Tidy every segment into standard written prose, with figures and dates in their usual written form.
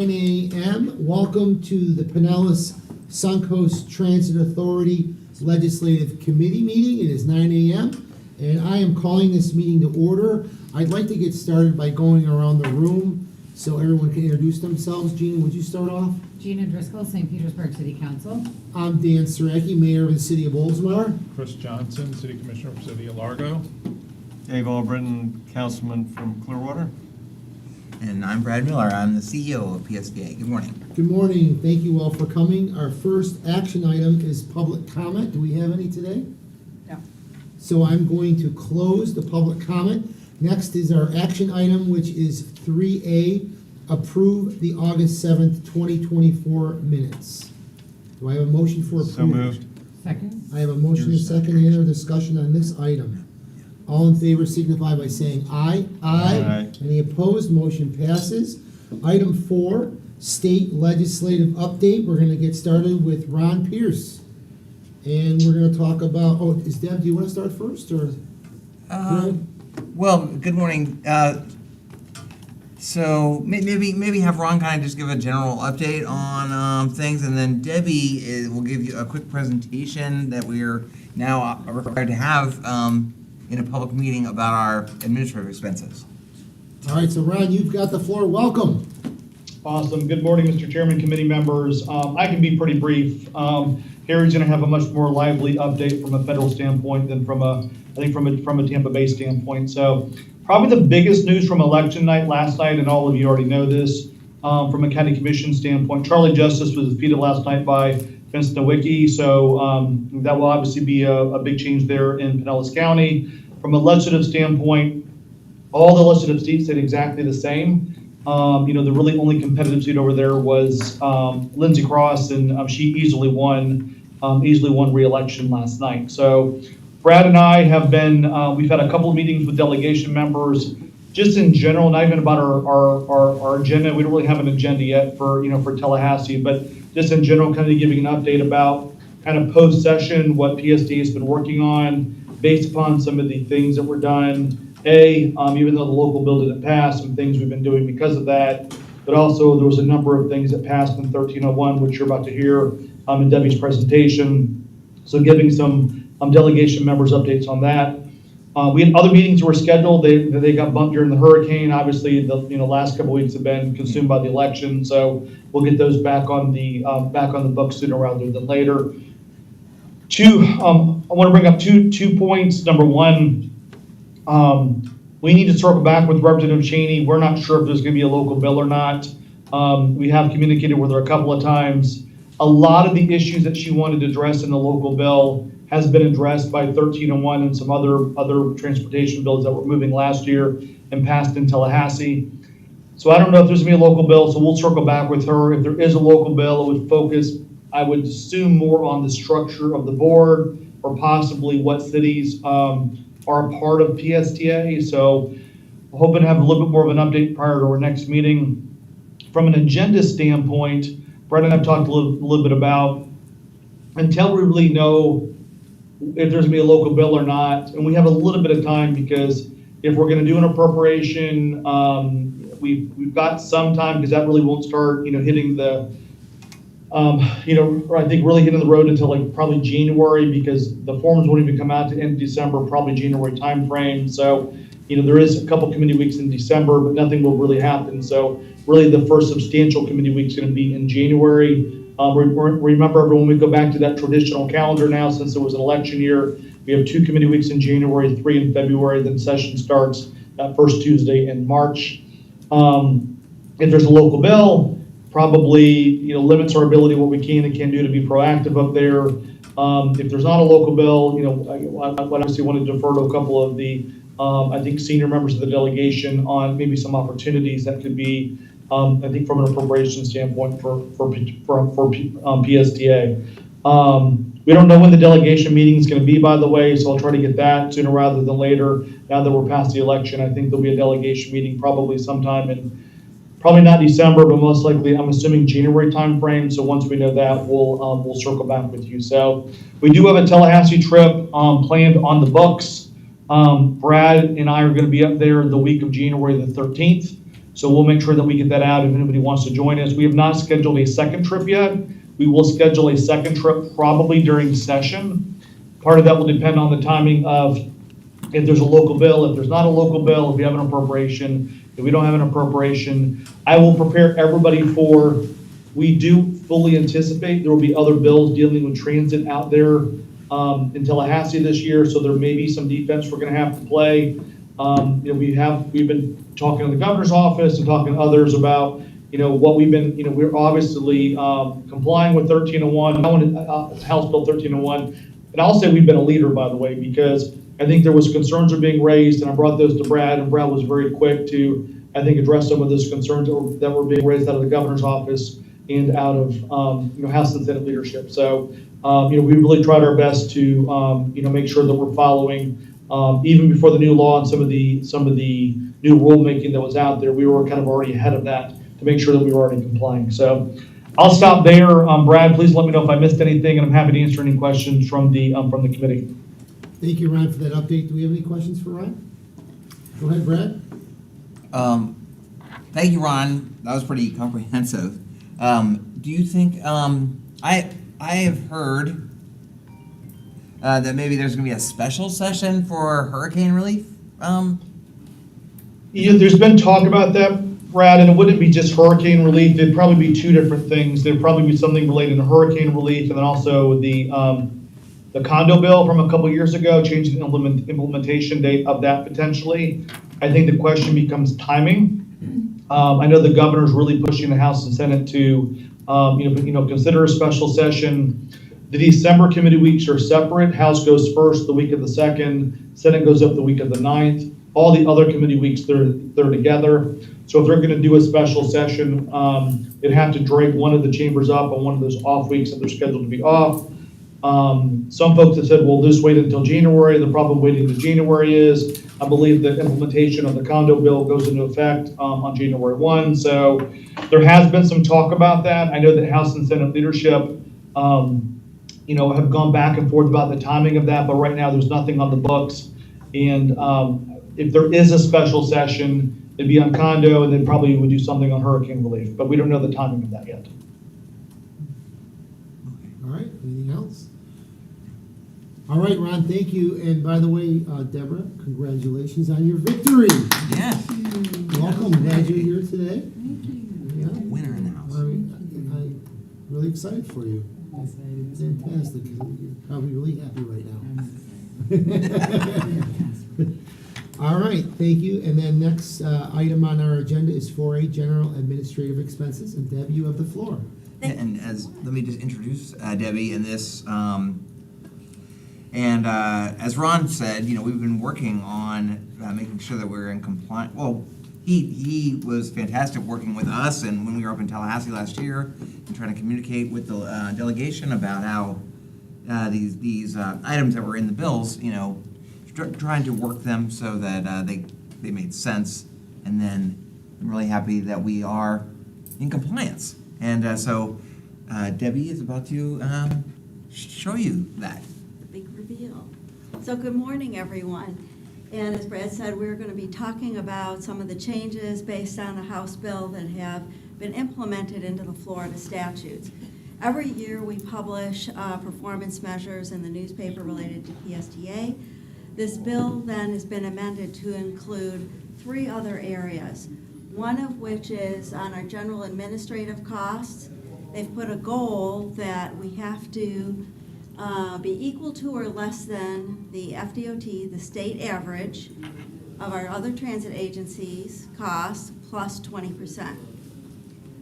9 a.m. Welcome to the Pinellas Suncoast Transit Authority Legislative Committee meeting. It is 9 a.m. and I am calling this meeting to order. I'd like to get started by going around the room so everyone can introduce themselves. Gina, would you start off? Gina Driscoll, St. Petersburg City Council. I'm Dan Saracki, Mayor of the City of Oldsmar. Chris Johnson, City Commissioner for City of Largo. Dave Albritton, Councilman from Clearwater. And I'm Brad Miller. I'm the CEO of PSDA. Good morning. Good morning. Thank you all for coming. Our first action item is public comment. Do we have any today? No. So I'm going to close the public comment. Next is our action item, which is 3A, approve the August 7th, 2024 minutes. Do I have a motion for approval? So moved. Second? I have a motion and a second. Any other discussion on this item? All in favor signify by saying aye. Aye. Any opposed? Motion passes. Item 4, state legislative update. We're gonna get started with Ron Pierce. And we're gonna talk about, is Deb, do you wanna start first, or? Brad? Well, good morning. So maybe have Ron kind of just give a general update on things, and then Debbie will give you a quick presentation that we're now required to have in a public meeting about our administrative expenses. All right, so Ron, you've got the floor. Welcome. Awesome. Good morning, Mr. Chairman, committee members. I can be pretty brief. Harry's going to have a much more lively update from a federal standpoint than from a Tampa Bay standpoint. So probably the biggest news from election night last night, and all of you already know this, from a county commission standpoint, Charlie Justice was defeated last night by Vince Nowicki. So that will obviously be a big change there in Pinellas County. From a legislative standpoint, all the legislative seats stayed exactly the same. The really only competitive seat over there was Lindsey Cross, and she easily won re-election last night. So Brad and I have been, we've had a couple of meetings with delegation members, just in general, not even about our agenda. We don't really have an agenda yet for Tallahassee, but just in general, kind of giving an update about kind of post-session, what PSD has been working on, based upon some of the things that were done. Even though the local bill didn't pass, some things we've been doing because of that, but also there was a number of things that passed in 1301, which you're about to hear in Debbie's presentation. So giving some delegation members updates on that. We had other meetings that were scheduled. They got bumped during the hurricane. Obviously, the last couple of weeks have been consumed by the election, so we'll get those back on the books sooner rather than later. I want to bring up two points. Number one, we need to circle back with Representative Cheney. We're not sure if there's going to be a local bill or not. We have communicated with her a couple of times. A lot of the issues that she wanted to address in the local bill has been addressed by 1301 and some other transportation bills that were moving last year and passed in Tallahassee. So I don't know if there's going to be a local bill, so we'll circle back with her. If there is a local bill, it would focus, I would assume, more on the structure of the board or possibly what cities are a part of PSTA. So hoping to have a little bit more of an update prior to our next meeting. From an agenda standpoint, Brett and I have talked a little bit about, until we really know if there's gonna be a local bill or not, and we have a little bit of time, because if we're gonna do an appropriation, we've got some time, because that really won't start, hitting the, I think really hitting the road until like probably January, because the forms won't even come out to end of December, probably January timeframe. So, there is a couple committee weeks in December, but nothing will really happen. So really the first substantial committee week is going to be in January. Remember, everyone, we go back to that traditional calendar now, since it was an election year, we have 2 committee weeks in January, 3 in February, then session starts that first Tuesday in March. If there's a local bill, probably limits our ability, what we can and can't do to be proactive up there. If there's not a local bill, I obviously want to defer to a couple of the I think senior members of the delegation on maybe some opportunities that could be I think from an appropriation standpoint for PSTA. We don't know when the delegation meeting is going to be, by the way, so I'll try to get that sooner rather than later. Now that we're past the election, I think there'll be a delegation meeting probably sometime in, probably not December, but most likely, I'm assuming January timeframe. So once we know that, we'll circle back with you. So we do have a Tallahassee trip planned on the books. Brad and I are going to be up there the week of January the 13th. So we'll make sure that we get that out if anybody wants to join us. We have not scheduled a second trip yet. We will schedule a second trip probably during session. Part of that will depend on the timing of if there's a local bill, if there's not a local bill, if we have an appropriation, if we don't have an appropriation. I will prepare everybody for, we do fully anticipate there will be other bills dealing with transit out there in Tallahassee this year, so there may be some defense we're gonna have to play. We've been talking to the governor's office and talking to others about, what we've been, we're obviously complying with 1301, House Bill 1301. And I'll say we've been a leader, by the way, because I think there was concerns are being raised, and I brought those to Brad, and Brad was very quick to, I think, address some of those concerns that were being raised out of the governor's office and out of, House and Senate leadership. So, we really tried our best to, make sure that we're following, even before the new law and some of the new rulemaking that was out there, we were kind of already ahead of that to make sure that we were already complying. So I'll stop there. Brad, please let me know if I missed anything, and I'm happy to answer any questions from the committee. Thank you, Ron, for that update. Do we have any questions for Ron? Go ahead, Brad. Thank you, Ron. That was pretty comprehensive. Do you think, I have heard that maybe there's gonna be a special session for hurricane relief? There's been talk about that, Brad, and it wouldn't be just hurricane relief. It'd probably be two different things. There'd probably be something related to hurricane relief, and then also the condo bill from a couple years ago, changing the implementation date of that potentially. I think the question becomes timing. I know the governor's really pushing the House and Senate to, consider a special session. The December committee weeks are separate. House goes first the week of the 2nd, Senate goes up the week of the 9th. All the other committee weeks, they're together. So if they're gonna do a special session, they'd have to drag one of the chambers up on one of those off weeks that they're scheduled to be off. Some folks have said, well, just wait until January. The problem waiting until January is, I believe the implementation of the condo bill goes into effect on January 1. So there has been some talk about that. I know that House and Senate leadership, have gone back and forth about the timing of that, but right now there's nothing on the books. And if there is a special session, it'd be on condo, and then probably would do something on hurricane relief, but we don't know the timing of that yet. All right, anything else? All right, Ron, thank you. And by the way, Deborah, congratulations on your victory. Yeah. Welcome, glad you're here today. Thank you. Yeah. Winner in the house. I'm really excited for you. Fantastic. You're probably really happy right now. All right, thank you. And then next item on our agenda is 4A, General Administrative Expenses. And Deb, you have the floor. And let me just introduce Debbie in this. As Ron said, we've been working on making sure that we're in compliance. Well, he was fantastic working with us, and when we were up in Tallahassee last year, and trying to communicate with the delegation about how these items that were in the bills, trying to work them so that they made sense. And then I'm really happy that we are in compliance. And so Debbie is about to show you that. The big reveal. So good morning, everyone. And as Brad said, we're going to be talking about some of the changes based on a House bill that have been implemented into the Florida statutes. Every year we publish performance measures in the newspaper related to PSTA. This bill then has been amended to include 3 other areas, one of which is on our general administrative costs. They've put a goal that we have to be equal to or less than the FDOT, the state average of our other transit agencies' costs, plus 20%.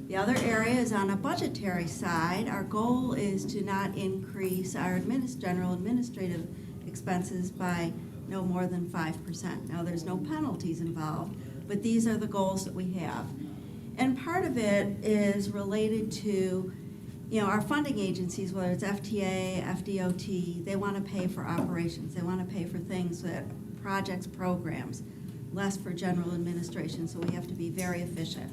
The other area is on a budgetary side. Our goal is to not increase our general administrative expenses by no more than 5%. Now, there's no penalties involved, but these are the goals that we have. And part of it is related to, our funding agencies, whether it's FTA, FDOT, they want to pay for operations. They want to pay for things that projects, programs, less for general administration, so we have to be very efficient.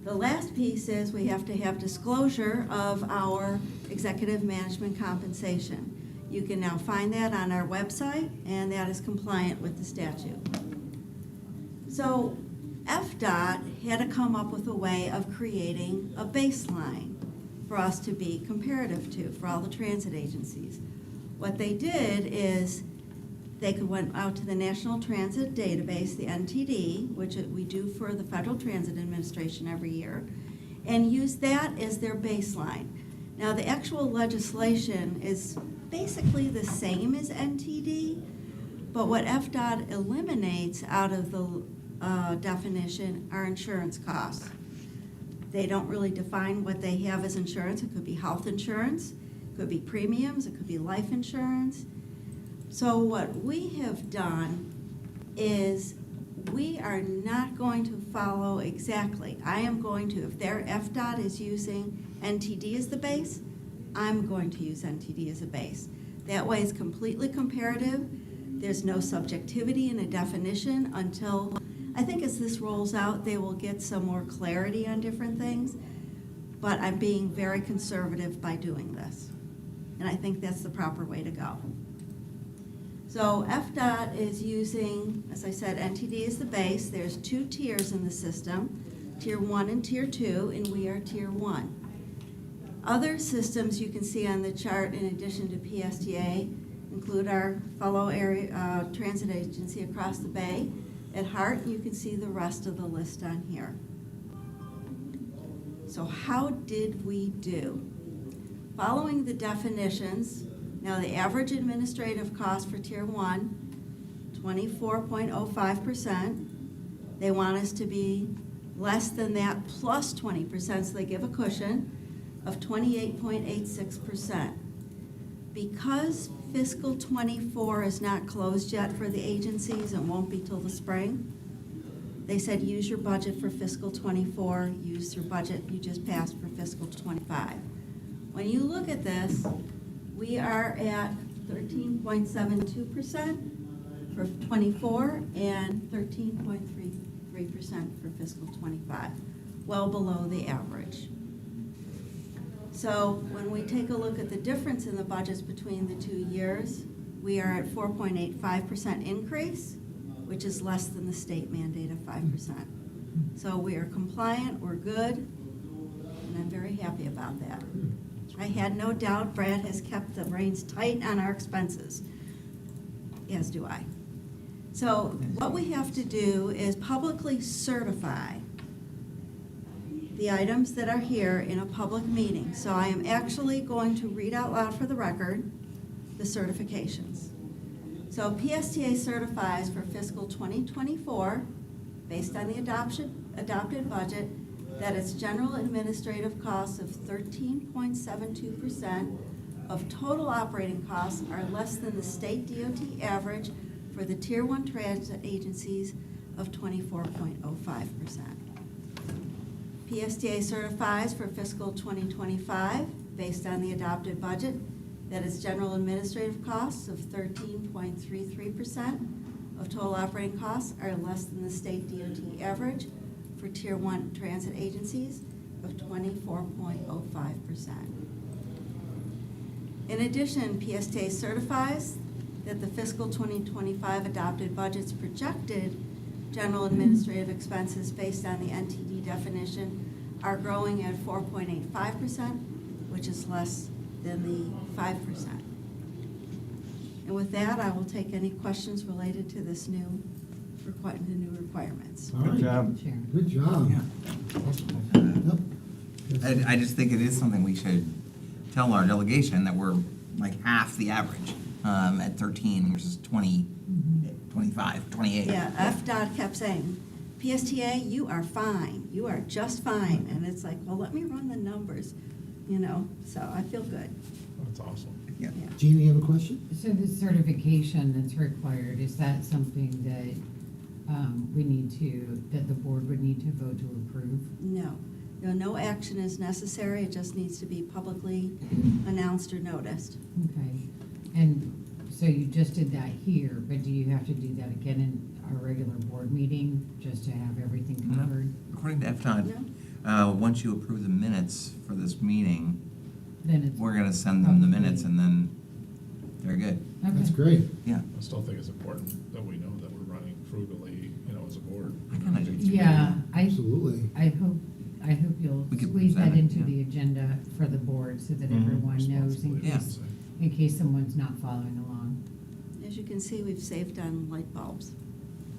The last piece is we have to have disclosure of our executive management compensation. You can now find that on our website, and that is compliant with the statute. So FDOT had to come up with a way of creating a baseline for us to be comparative to, for all the transit agencies. What they did is they went out to the National Transit Database, the NTD, which we do for the Federal Transit Administration every year, and used that as their baseline. Now, the actual legislation is basically the same as NTD, but what FDOT eliminates out of the definition are insurance costs. They don't really define what they have as insurance. It could be health insurance, it could be premiums, it could be life insurance. So what we have done is we are not going to follow exactly. I am going to, if their FDOT is using NTD as the base, I'm going to use NTD as a base. That way it's completely comparative. There's no subjectivity in a definition until, I think as this rolls out, they will get some more clarity on different things. But I'm being very conservative by doing this. And I think that's the proper way to go. So FDOT is using, as I said, NTD is the base. There's 2 tiers in the system, Tier 1 and Tier 2, and we are Tier 1. Other systems you can see on the chart, in addition to PSTA, include our fellow area transit agency across the bay. At Hart, you can see the rest of the list on here. So how did we do? Following the definitions, now the average administrative cost for Tier 1, 24.05%. They want us to be less than that plus 20%, so they give a cushion of 28.86%. Because fiscal 24 is not closed yet for the agencies and won't be till the spring, they said use your budget for fiscal 24, use your budget you just passed for fiscal 25. When you look at this, we are at 13.72% for 24 and 13.33% for fiscal 25, well below the average. So when we take a look at the difference in the budgets between the 2 years, we are at 4.85% increase, which is less than the state mandate of 5%. So we are compliant, we're good, and I'm very happy about that. I had no doubt Brad has kept the reins tight on our expenses, as do I. So what we have to do is publicly certify the items that are here in a public meeting. So I am actually going to read out loud for the record the certifications. So PSTA certifies for fiscal 2024, based on the adopted budget, that its general administrative costs of 13.72% of total operating costs are less than the state DOT average for the Tier 1 transit agencies of 24.05%. PSTA certifies for fiscal 2025, based on the adopted budget, that its general administrative costs of 13.33% of total operating costs are less than the state DOT average for Tier 1 transit agencies of 24.05%. In addition, PSTA certifies that the fiscal 2025 adopted budget's projected general administrative expenses based on the NTD definition are growing at 4.85%, which is less than the 5%. And with that, I will take any questions related to this the new requirements. All right. Good job. Sharon. Good job. Yep. I just think it is something we should tell our delegation that we're like half the average at 13 versus 20, 25, 28. Yeah, FDOT kept saying, PSTA, you are fine, you are just fine. And it's like, well, let me run the numbers, so I feel good. That's awesome. Yeah. Yeah. Gina, you have a question? So the certification that's required, is that something that that the board would need to vote to approve? No action is necessary. It just needs to be publicly announced or noticed. Okay. And so you just did that here, but do you have to do that again in our regular board meeting, just to have everything covered? According to FDOT, once you approve the minutes for this meeting, Then it's. we're gonna send them the minutes and then they're good. Okay. That's great. Yeah. I still think it's important that we know that we're running frugally, as a board. I kinda do too. Yeah, Absolutely. I hope you'll We could squeeze present that it, into yeah. the agenda for the board so that Mhm. everyone knows Yeah. in case someone's not following along. As you can see, we've saved on light bulbs.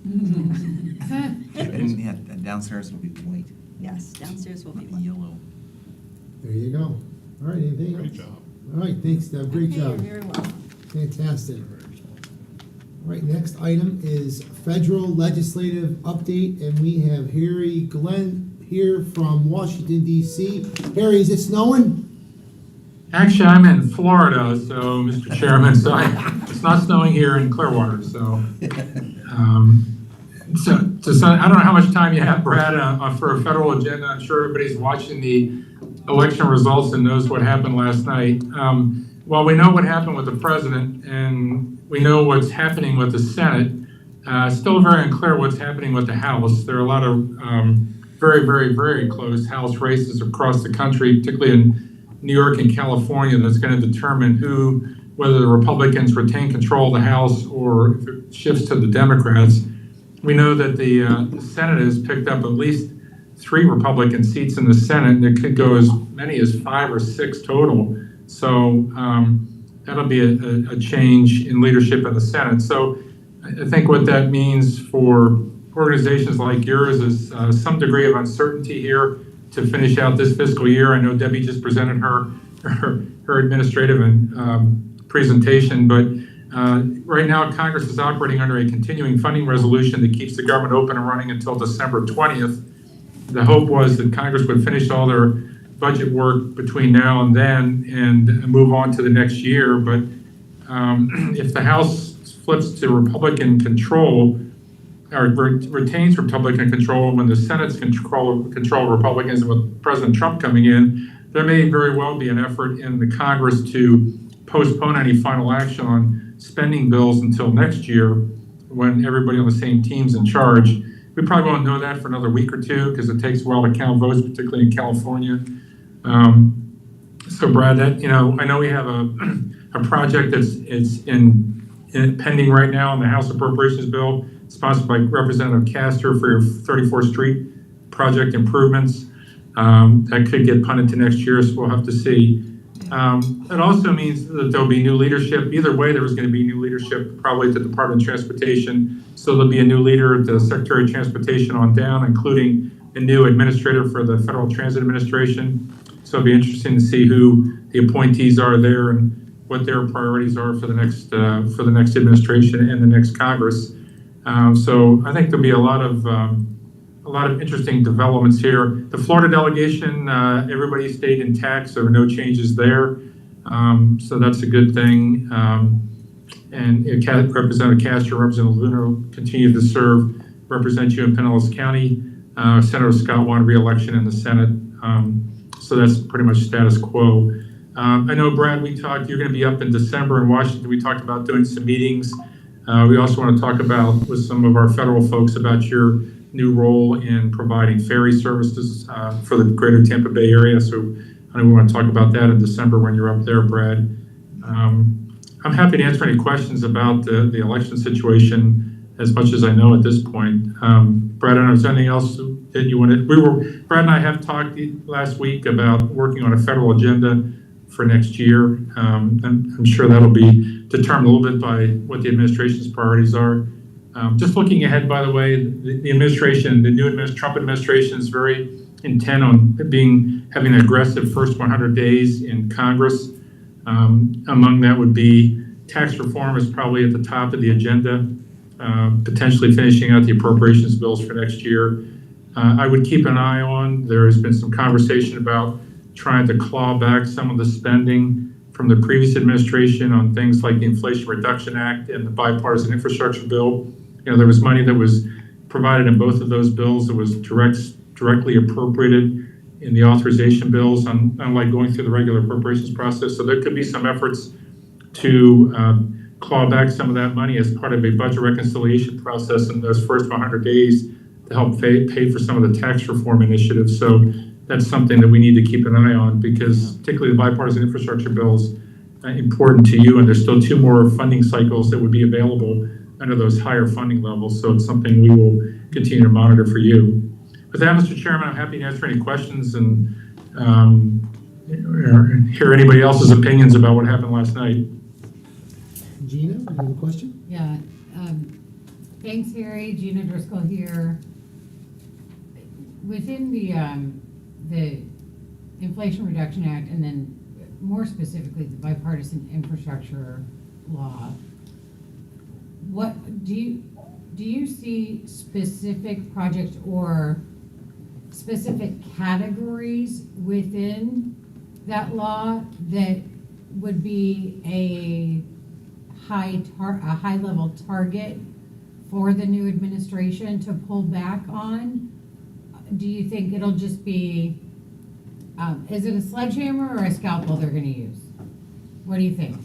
And yeah, downstairs will be white, Yes, downstairs will be not white. yellow. There you go. All right, anything else? Great job. All right, thanks, Deb, great Okay, job. you're very welcome. Fantastic. All right, next item is federal legislative update, and we have Harry Glenn here from Washington DC. Harry, is it snowing? Actually, I'm in Florida, so, Mr. Chairman, it's not snowing here in Clearwater, so. I don't know how much time you have, Brad, for a federal agenda. I'm sure everybody's watching the election results and knows what happened last night. While we know what happened with the president and we know what's happening with the Senate, still very unclear what's happening with the House. There are a lot of very, very, very close House races across the country, particularly in New York and California, that's going to determine whether the Republicans retain control of the House or if it shifts to the Democrats. We know that the Senate has picked up at least 3 Republican seats in the Senate, and it could go as many as 5 or 6 total. So that'll be a change in leadership in the Senate. So I think what that means for organizations like yours is some degree of uncertainty here to finish out this fiscal year. I know Debbie just presented her administrative and presentation, but right now Congress is operating under a continuing funding resolution that keeps the government open and running until December 20th. The hope was that Congress would finish all their budget work between now and then and move on to the next year. But if the House flips to Republican control, or retains Republican control when the Senate's control Republicans, and with President Trump coming in, there may very well be an effort in the Congress to postpone any final action on spending bills until next year when everybody on the same team's in charge. We probably won't know that for another week or two because it takes a while to count votes, particularly in California. So Brad, I know we have a project that's pending right now in the House Appropriations Bill, sponsored by Representative Castor for your 34th Street project improvements. That could get punted to next year, so we'll have to see. It also means that there'll be new leadership. Either way, there was going to be new leadership probably at the Department of Transportation. So there'll be a new leader at the Secretary of Transportation on down, including a new administrator for the Federal Transit Administration. So it'll be interesting to see who the appointees are there and what their priorities are for the next administration and the next Congress. So I think there'll be a lot of interesting developments here. The Florida delegation, everybody stayed intact, so there were no changes there. So that's a good thing. And Representative Castro, Representative Luna continue to serve, represent you in Pinellas County. Senator Scott won re-election in the Senate. So that's pretty much status quo. I know, Brad, you're going to be up in December in Washington. We talked about doing some meetings. We also want to talk about with some of our federal folks about your new role in providing ferry services for the greater Tampa Bay area. So I know we want to talk about that in December when you're up there, Brad. I'm happy to answer any questions about the election situation as much as I know at this point. Brad, I don't know if there's anything else that you wanted. Brad and I have talked last week about working on a federal agenda for next year. I'm sure that'll be determined a little bit by what the administration's priorities are. Just looking ahead, by the way, the administration, the new Trump administration is very intent on having an aggressive first 100 days in Congress. Among that would be tax reform is probably at the top of the agenda, potentially finishing out the appropriations bills for next year. I would keep an eye on, there has been some conversation about trying to claw back some of the spending from the previous administration on things like the Inflation Reduction Act and the bipartisan infrastructure bill. There was money that was provided in both of those bills that was directly appropriated in the authorization bills, unlike going through the regular appropriations process. So there could be some efforts to claw back some of that money as part of a budget reconciliation process in those first 100 days to help pay for some of the tax reform initiatives. So that's something that we need to keep an eye on because particularly the bipartisan infrastructure bill is important to you, and there's still 2 more funding cycles that would be available under those higher funding levels. So it's something we will continue to monitor for you. With that, Mr. Chairman, I'm happy to answer any questions and hear anybody else's opinions about what happened last night. Gina, you have a question? Yeah, thanks, Harry. Gina Driscoll here. Within the Inflation Reduction Act, and then more specifically, the bipartisan infrastructure law, what do you see specific projects or specific categories within that law that would be a high level target for the new administration to pull back on? Do you think it'll just be, is it a sledgehammer or a scalpel they're gonna use? What do you think?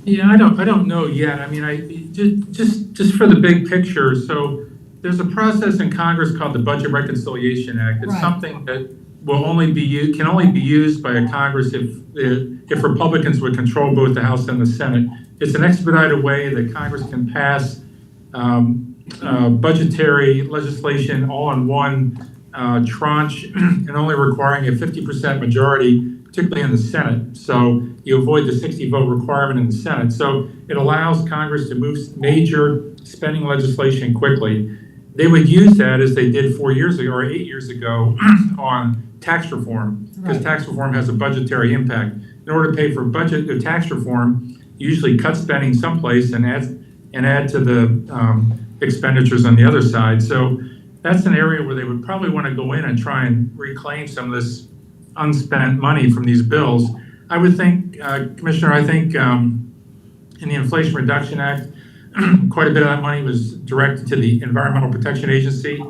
Yeah, I don't know yet. I mean, just for the big picture. So there's a process in Congress called the Budget Reconciliation Act. It's Right. something that will can only be used by a Congress if Republicans would control both the House and the Senate. It's an expedited way that Congress can pass budgetary legislation all in one tranche and only requiring a 50% majority, particularly in the Senate. So you avoid the 60 vote requirement in the Senate. So it allows Congress to move major spending legislation quickly. They would use that as they did 4 years ago or 8 years ago on tax reform, because Right. tax reform has a budgetary impact. In order to pay for budget or tax reform, you usually cut spending someplace and add to the expenditures on the other side. So that's an area where they would probably want to go in and try and reclaim some of this unspent money from these bills. I would think, Commissioner, in the Inflation Reduction Act, quite a bit of that money was directed to the Environmental Protection Agency.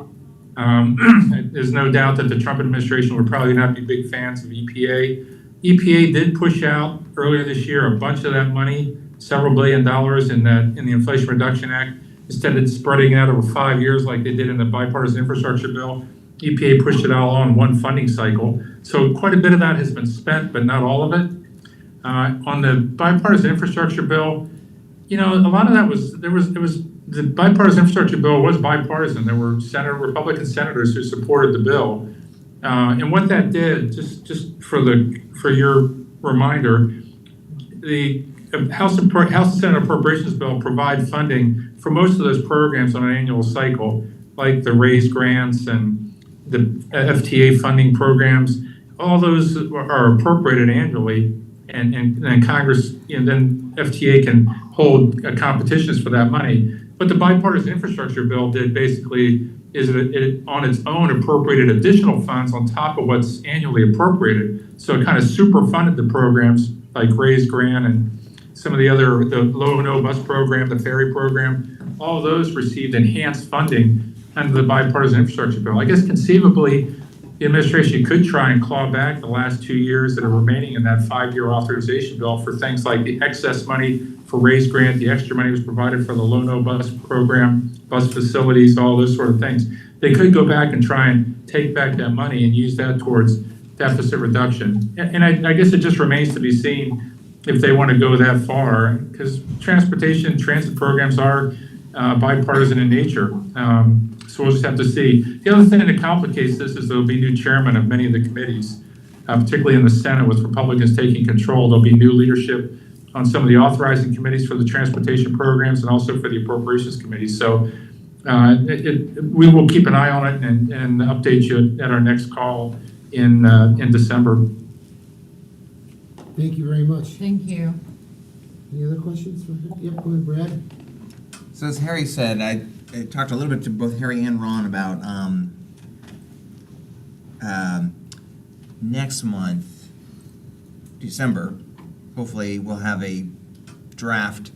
There's no doubt that the Trump administration would probably not be big fans of EPA. EPA did push out earlier this year a bunch of that money, several $1 billion in the Inflation Reduction Act. Instead of spreading it out over 5 years like they did in the bipartisan infrastructure bill, EPA pushed it all on one funding cycle. So quite a bit of that has been spent, but not all of it. On the bipartisan infrastructure bill, a lot of that the bipartisan infrastructure bill was bipartisan. There were Republican senators who supported the bill. And what that did, just for your reminder, the House and Senate Appropriations Bill provide funding for most of those programs on an annual cycle, like the RAISE grants and the FTA funding programs. All those are appropriated annually, and then Congress, then FTA can hold competitions for that money. What the bipartisan infrastructure bill did basically is it on its own appropriated additional funds on top of what's annually appropriated. So it kind of super funded the programs like RAISE grant and some of the low and no bus program, the ferry program, all of those received enhanced funding under the bipartisan infrastructure bill. I guess conceivably, the administration could try and claw back the last 2 years that are remaining in that 5-year authorization bill for things like the excess money for RAISE grant, the extra money was provided for the low no bus program, bus facilities, all those sort of things. They could go back and try and take back that money and use that towards deficit reduction. And I guess it just remains to be seen if they want to go that far, because transit programs are bipartisan in nature. So we'll just have to see. The other thing that complicates this is there'll be new chairmen of many of the committees, particularly in the Senate with Republicans taking control. There'll be new leadership on some of the authorizing committees for the transportation programs and also for the appropriations committee. So we will keep an eye on it and update you at our next call in December. Thank you very much. Thank you. Any other questions? Yep, go ahead, Brad. So as Harry said, I talked a little bit to both Harry and Ron about next month, December. Hopefully, we'll have a draft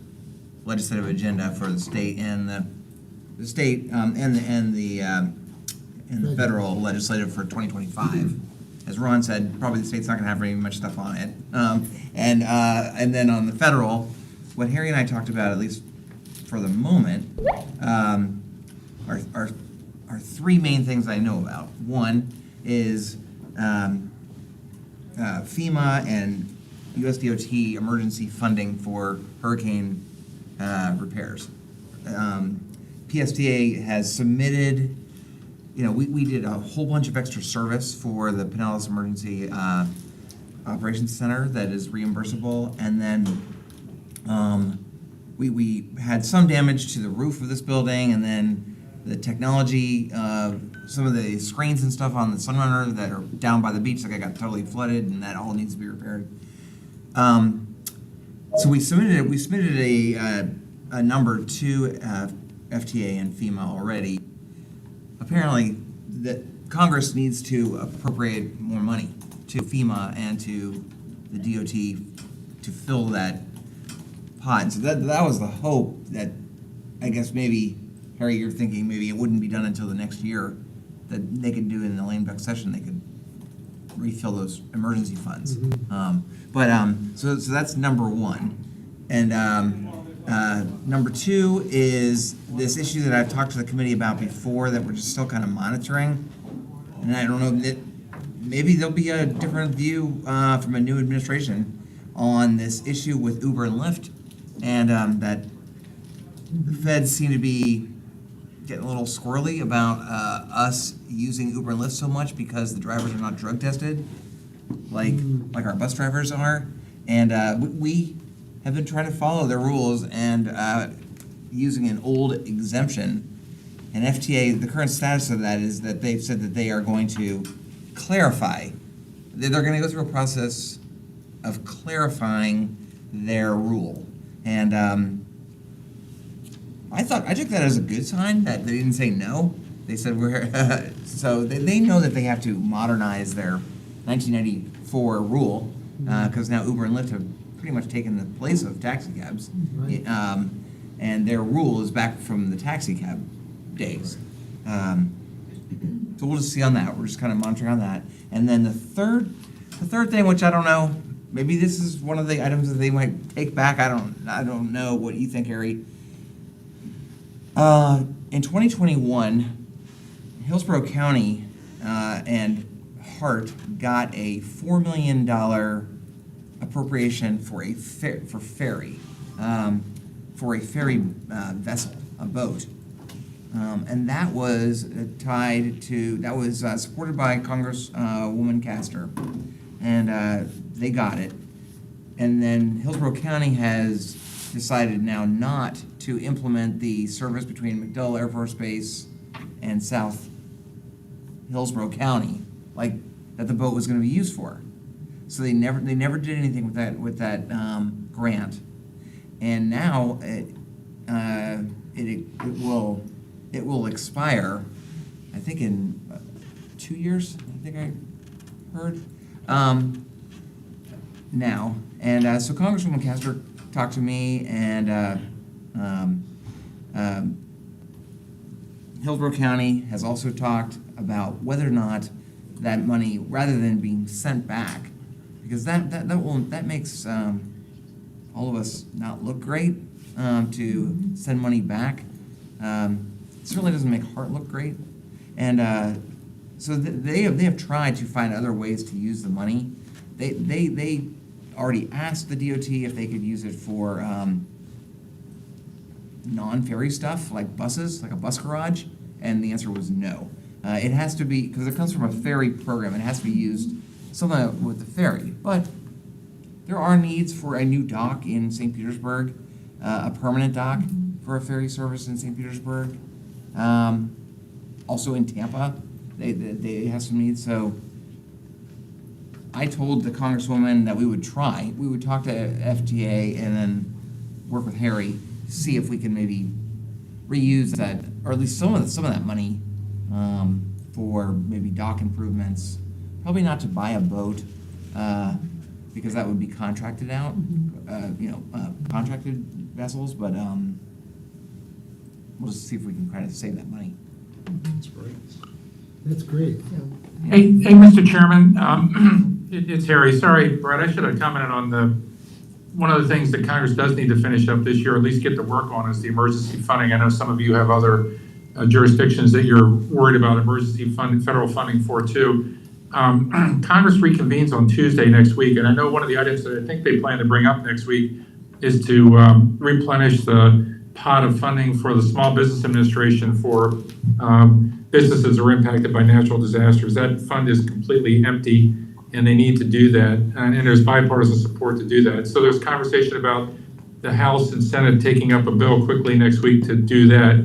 legislative agenda for the state and the state and the federal legislative for 2025. As Ron said, probably the state's not going to have very much stuff on it. And then on the federal, what Harry and I talked about, at least for the moment, are three main things I know about. One is FEMA and USDOT emergency funding for hurricane repairs, PSTA has submitted, we did a whole bunch of extra service for the Pinellas Emergency Operations Center that is reimbursable, and then we had some damage to the roof of this building, and then the technology, some of the screens and stuff on the Sunrunner that are down by the beach, like I got totally flooded, and that all needs to be repaired. So we submitted a number to FTA and FEMA already. Apparently, that Congress needs to appropriate more money to FEMA and to the DOT to fill that pot. And so that was the hope that, I guess maybe, Harry, you're thinking maybe it wouldn't be done until the next year, that they could do in the lame duck session, they could refill those emergency funds. So that's number one. And number two is this issue that I've talked to the committee about before that we're just still kind of monitoring. And I don't know, that maybe there'll be a different view from a new administration on this issue with Uber and Lyft, and that the feds seem to be getting a little squirrely about us using Uber and Lyft so much because the drivers are not drug tested, like our bus drivers are. And we have been trying to follow their rules and using an old exemption. And FTA, the current status of that is that they've said that they are going to clarify. They're going to go through a process of clarifying their rule. And I took that as a good sign that they didn't say no. They said so they know that they have to modernize their 1994 rule because now Uber and Lyft have pretty much taken the place of taxi cabs. Right. And their rule is back from the taxi cab days. So we'll just see on that. We're just kind of monitoring on that. And then the third thing, which I don't know, maybe this is one of the items that they might take back. I don't know what you think, Harry. In 2021, Hillsborough County and Hart got a $4 million appropriation for a ferry vessel, a boat. And that was supported by Congresswoman Castor, and they got it. And then Hillsborough County has decided now not to implement the service between MacDill Air Force Base and South Hillsborough County, like that the boat was going to be used for. So they never did anything with that grant, and now it will expire, I think in 2 years. I think I heard now, and so Congresswoman Castor talked to me, and Hillsborough County has also talked about whether or not that money, rather than being sent back, because that makes all of us not look great to send money back. It certainly doesn't make Hart look great, and so they have tried to find other ways to use the money. They already asked the DOT if they could use it for non-ferry stuff like buses, like a bus garage, and the answer was no. It has to be, because it comes from a ferry program, it has to be used something with the ferry. But there are needs for a new dock in St. Petersburg, a permanent dock for a ferry service in St. Petersburg. Also in Tampa, they have some needs. So I told the Congresswoman that we would try. We would talk to FTA and then work with Harry to see if we can maybe reuse that, or at least some of that money for maybe dock improvements. Probably not to buy a boat because that would be contracted out, contracted vessels. But we'll just see if we can kind of save that money. That's great. That's great. Hey, Mr. Chairman, it's Harry. Sorry, Brett, I should have commented on one of the things that Congress does need to finish up this year, or at least get to work on, is the emergency funding. I know some of you have other jurisdictions that you're worried about emergency federal funding for too. Congress reconvenes on Tuesday next week, and I know one of the items that I think they plan to bring up next week is to replenish the pot of funding for the Small Business Administration for businesses that are impacted by natural disasters. That fund is completely empty, and they need to do that. And there's bipartisan support to do that. So there's conversation about the House and Senate taking up a bill quickly next week to do that.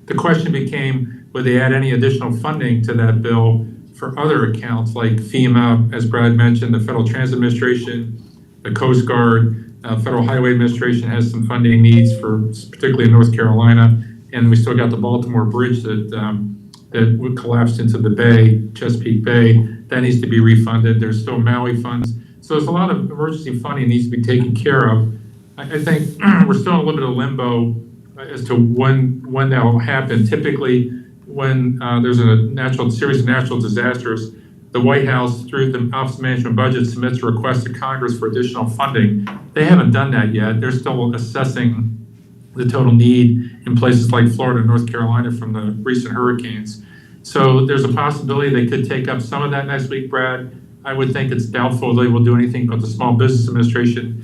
The question became, would they add any additional funding to that bill for other accounts like FEMA, as Brad mentioned, the Federal Transit Administration, the Coast Guard, Federal Highway Administration has some funding needs for, particularly in North Carolina, and we still got the Baltimore Bridge that would collapse into the bay, Chesapeake Bay. That needs to be refunded. There's still Maui funds. So there's a lot of emergency funding needs to be taken care of. I think we're still in a little bit of limbo as to when that will happen. Typically, when there's a series of natural disasters, the White House, through the Office of Management and Budget, submits a request to Congress for additional funding. They haven't done that yet. They're still assessing the total need in places like Florida and North Carolina from the recent hurricanes. So there's a possibility they could take up some of that next week, Brad. I would think it's doubtful they will do anything but the Small Business Administration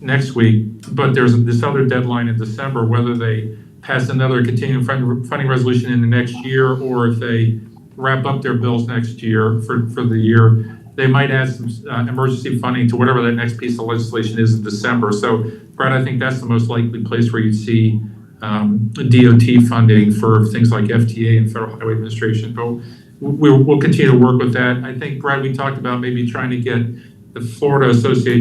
next week. But there's this other deadline in December, whether they pass another continuing funding resolution in the next year, or if they wrap up their bills next year for the year, they might add some emergency funding to whatever that next piece of legislation is in December. So, Brad, I think that's the most likely place where you'd see DOT funding for things like FTA and Federal Highway Administration. But we'll continue to work with that. I think, Brad, we talked about maybe trying to get the Florida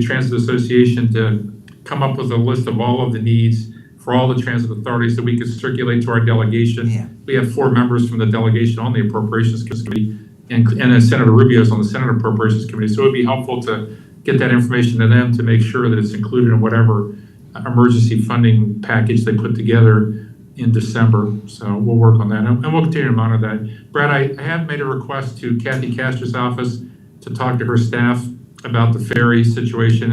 Transit Association to come up with a list of all of the needs for all the transit authorities that we could circulate to our delegation. Yeah. We have 4 members from the delegation on the Appropriations Committee, and then Senator Rubio's on the Senate Appropriations Committee. So it would be helpful to get that information to them to make sure that it's included in whatever emergency funding package they put together in December. So we'll work on that, and we'll continue to monitor that. Brad, I have made a request to Kathy Castor's office to talk to her staff about the ferry situation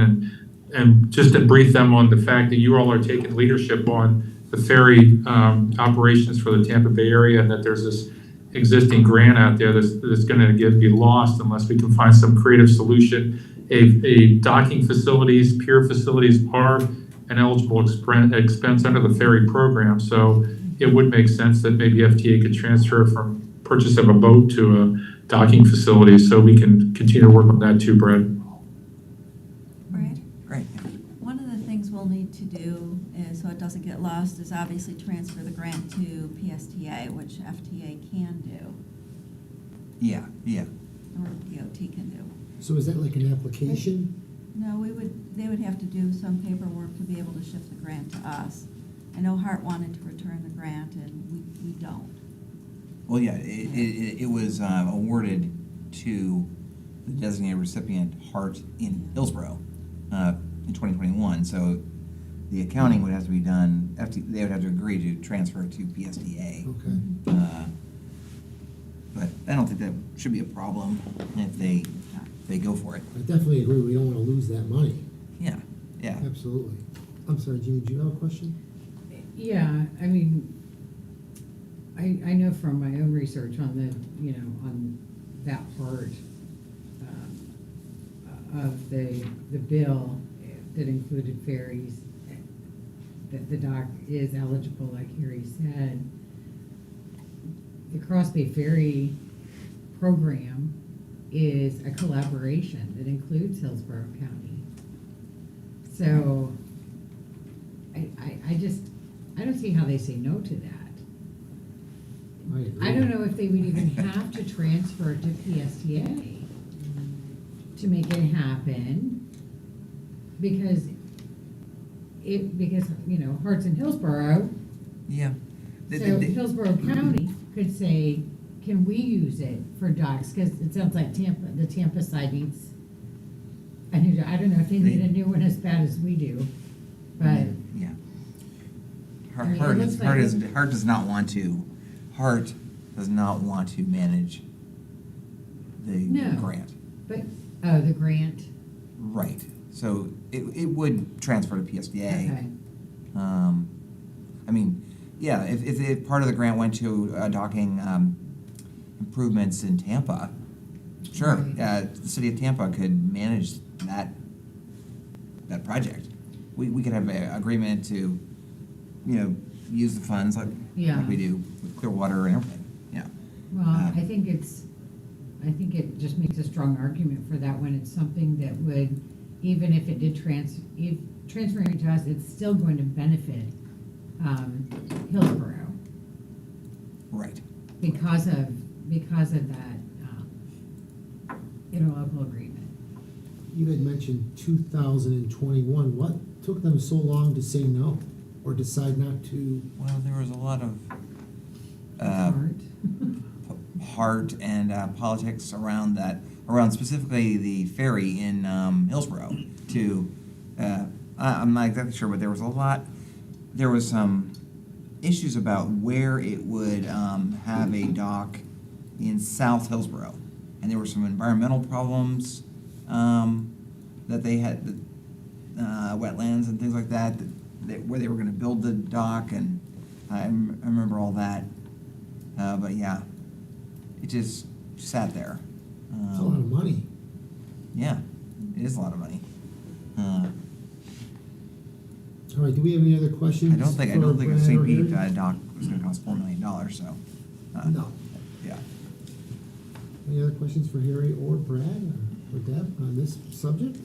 and just to brief them on the fact that you all are taking leadership on the ferry operations for the Tampa Bay area, and that there's this existing grant out there that's going to be lost unless we can find some creative solution. A docking facilities, pier facilities are an eligible expense under the ferry program, so it would make sense that maybe FTA could transfer from purchase of a boat to a docking facility, so we can continue to work on that too, Brad. Brad? Great. One of the things we'll need to do is, so it doesn't get lost, is obviously transfer the grant to PSTA, which FTA can do, Yeah. or DOT can do. So is that like an application? No, they would have to do some paperwork to be able to shift the grant to us. I know Hart wanted to return the grant, and we don't. Well, yeah, it was awarded to the designated recipient, Hart in Hillsborough, in 2021. So the accounting would have to be done, they would have to agree to transfer it to PSDA. Okay. But I don't think that should be a problem if they go for it. I definitely agree, we don't want to lose that money. Yeah. Absolutely. I'm sorry, Jeannie, do you have a question? Yeah, I mean, I know from my own research on on that part of the bill that included ferries, that the dock is eligible, like Harry said. The Cross Bay Ferry program is a collaboration that includes Hillsborough County. So I don't see how they say no to that. I agree. I don't know if they would even have to transfer it to PSTA to make it happen, because Hart's in Hillsborough, Yeah. so Hillsborough County could say, can we use it for docks? Because it sounds like the Tampa side needs, I don't know if they need a new one as bad as we do, but. Yeah. I mean, it looks like Hart does not want to manage the No. grant. But, oh, the grant, Right. So it would transfer to PSDA. okay. I mean, yeah, if part of the grant went to docking improvements in Tampa, sure, Right. the city of Tampa could manage that project. We could have an agreement to, use the funds like Yeah. we do with Clearwater and everything, yeah. Well, I think it just makes a strong argument for that when it's something that would, even if it did if transferring it to us, it's still going to benefit, Hillsborough Right. because of that, interlocal agreement. You had mentioned 2021. What took them so long to say no or decide not to? Well, there was a lot of Smart. heart and politics around that, around specifically the ferry in Hillsborough. I'm not exactly sure, but there was some issues about where it would have a dock in South Hillsborough, and there were some environmental problems that they had, wetlands and things like that, where they were going to build the dock, and I remember all that. But yeah, it just sat there. It's a lot of money. Yeah, it is a lot of money. All right, do we have any other questions? I don't think for a Brad St. or Pete Harry? dock was going to cost $4 million. So No. yeah. Any other questions for Harry or Brad or Deb on this subject?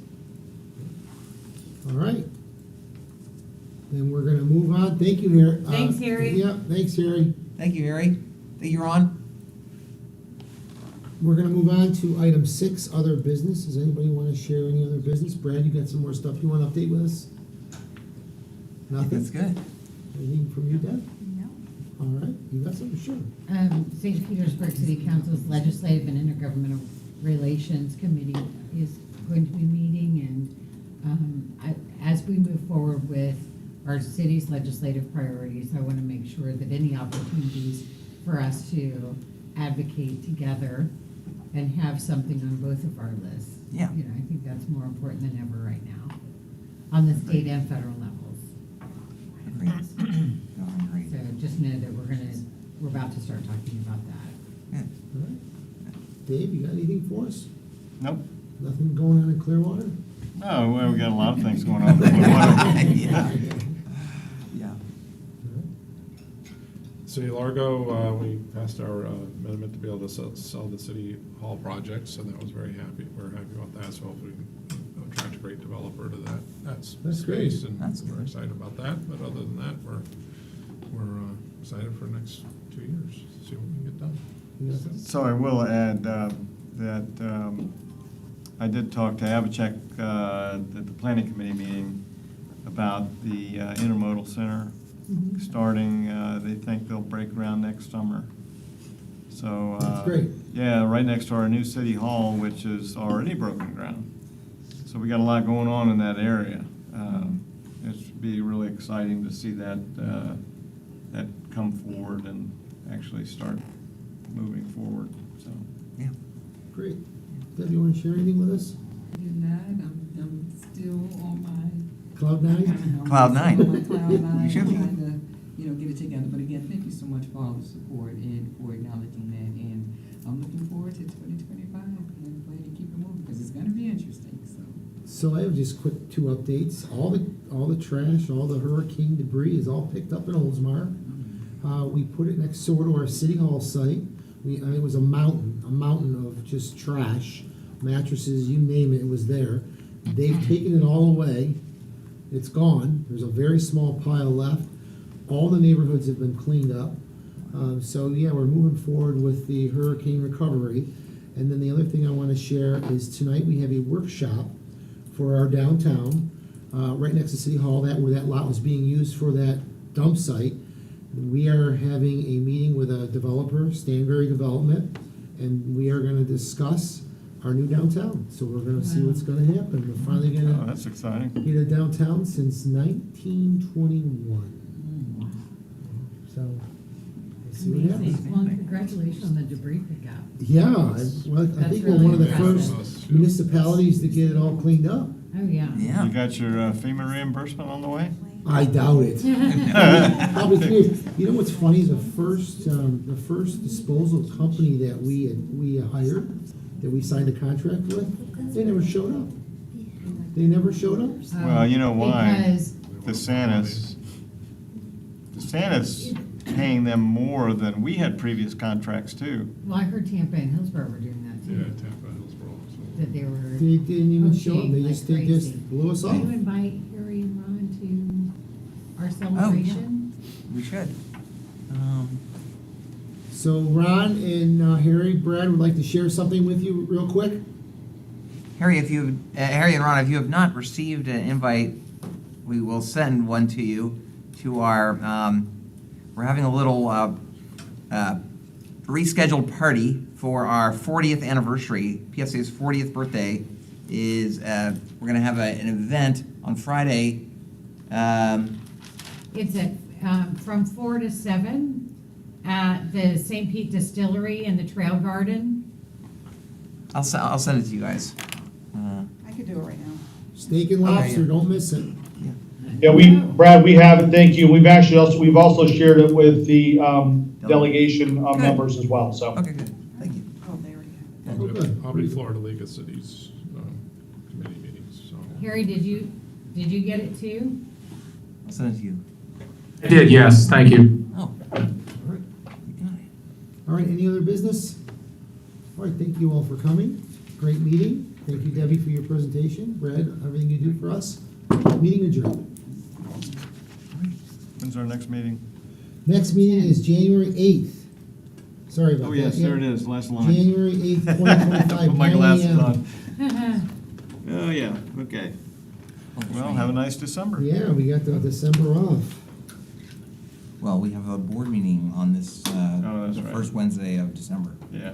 All right. Then we're gonna move on. Thank you, Harry. Thanks, Harry. Yeah, thanks, Harry. Thank you, Harry. Thank you, Ron. We're gonna move on to item 6, other business. Does anybody wanna share any other business? Brad, you got some more stuff you wanna update with us? I think that's Nothing? good. Anything from you, Deb? No. All right, you got something? Sure. St. Petersburg City Council's Legislative and Intergovernmental Relations Committee is going to be meeting, and as we move forward with our city's legislative priorities, I want to make sure that any opportunities for us to advocate together and have something on both of our lists. Yeah. You know, I think that's more important than ever right now, on the state and federal levels. Agreed. No, agreed. So just know that we're about to start talking about that. Good. All right. Dave, you got anything for us? Nope. Nothing going on in Clearwater? No, well, we got a lot of things going on. Yeah. Yeah. City of Largo, we passed our amendment to be able to sell the city hall project, so that was very happy. We're happy about that, so hopefully we can attract a great developer to that That's space, great. and That's we're good. excited about that. But other than that, we're excited for the next 2 years, see what we can get done. You got something? So I will add that I did talk to Abhishek at the planning committee meeting about the intermodal center starting. They think they'll break ground next summer. So That's great. Yeah, right next to our new city hall, which is already broken ground. So we got a lot going on in that area. It should be really exciting to see that come forward and actually start moving forward. So. Yeah. Great. Deb, you want to share anything with us? Do not, I'm still on my. Cloud nine? Cloud nine. On my cloud nine, You should be. trying to, get it together. But again, thank you so much for all the support and for acknowledging that. And I'm looking forward to 2025 and plan to keep it moving because it's gonna be interesting, so. So I have just quick 2 updates. All the trash, all the hurricane debris is all picked up in Oldsmar. We put it next door to our city hall site. It was a mountain of just trash, mattresses, you name it, it was there. They've taken it all away. It's gone. There's a very small pile left. All the neighborhoods have been cleaned up. So yeah, we're moving forward with the hurricane recovery. And then the other thing I want to share is tonight we have a workshop for our downtown, right next to City Hall, where that lot was being used for that dump site. We are having a meeting with a developer, Stanberry Development, and we are gonna discuss our new downtown. So we're gonna see what's gonna happen. We're finally Oh, gonna that's exciting. get a downtown since 1921. So, we'll see what happens. Amazing. Well, congratulations on the debris pickup. Yeah, I That's think we're really one of the impressive. first municipalities to get it all cleaned up. Oh, yeah. Yeah. You got your FEMA reimbursement on the way? I doubt it. Probably 3 years. You know what's funny? The first disposal company that we hired, that we signed a contract with, they never showed up. They never showed up. Well, you know why? Because, DeSantis Santa's paying them more than we had previous contracts too. Well, I heard Tampa and Hillsborough were doing that Yeah, too. Tampa, Hillsborough. So. That they were. They didn't even show up, they Like just, they crazy. just blew us Will off. you invite Harry and Ron to our celebration? We should. So Ron and Harry, Brad would like to share something with you real quick. Harry, Harry and Ron, if you have not received an invite, we will send one to you to our, we're having a little rescheduled party for our 40th anniversary. PSA's 40th birthday is, we're going to have an event on Friday. It's at, from 4 to 7 at the St. Pete Distillery in the Trail Garden. I'll send it to you guys. I could do it right now. Steak and Okay, lobster, yeah. don't miss it. Yeah, Brad, we have it, thank you. We've also shared it with the delegation Good. members as well, so. Okay, good. Thank you. Oh, they already have it. I'll Okay. be, I'll be Florida League of Cities committee meetings, so. Harry, did you get it too? I'll send it to you. I did, yes, thank you. Oh, All right. you got it. All right, any other business? All right, thank you all for coming. Great meeting. Thank you, Debbie, for your presentation. Brad, everything you do for us. Meeting adjourned. When's our next meeting? Next meeting is January 8th. Sorry about that. Oh, yes, there it is, last line. January 8th, 2025. Put my 9 glasses a.m. on. Oh, yeah, okay. Well, have a nice December. Yeah, we got the December off. Well, we have a board meeting on this, Oh, that's the right. first Wednesday of December. Yeah.